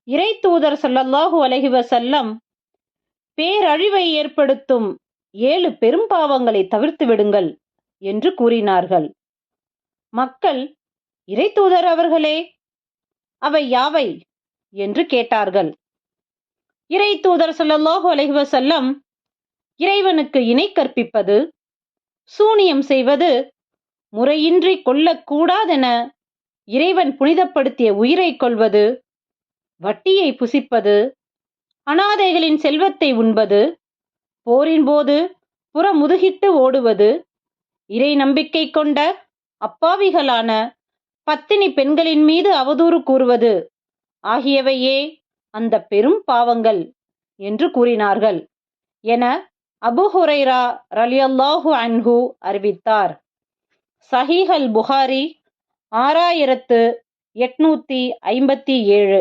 இறை தூதர் ஸல்லல்லாஹு அலைஹி வஸல்லம் பேரழிவை ஏற்படுத்தும் 7 பெரும் பாவங்களை தவிர்த்து விடுங்கள் என்று கூறினார்கள். மக்கள், இறை தூதர் அவர்களே, அவை யாவை என்று கேட்டார்கள். இறை தூதர் ஸல்லல்லாஹு அலைஹி வஸல்லம், இறைவனுக்கு இணை கற்பிப்பது, சூனியம் செய்வது, முறையின்றி கொல்லக்கூடாதென இறைவன் புனிதப்படுத்திய உயிரை கொல்வது, வட்டியை புசிப்பது, அனாதைகளின் செல்வத்தை உண்பது, போரின் போது புறமுதுகிட்டு ஓடுவது, இறை நம்பிக்கை கொண்ட அப்பாவிகளான பத்தினி பெண்களின் மீது அவதூறு கூறுவது ஆகியவையே அந்த பெரும் பாவங்கள் என்று கூறினார்கள் என அபூ ஹுரைரா ரலியல்லாஹு அன்ஹு அறிவித்தார். ஸஹீஹ் அல் புகாரி 6857.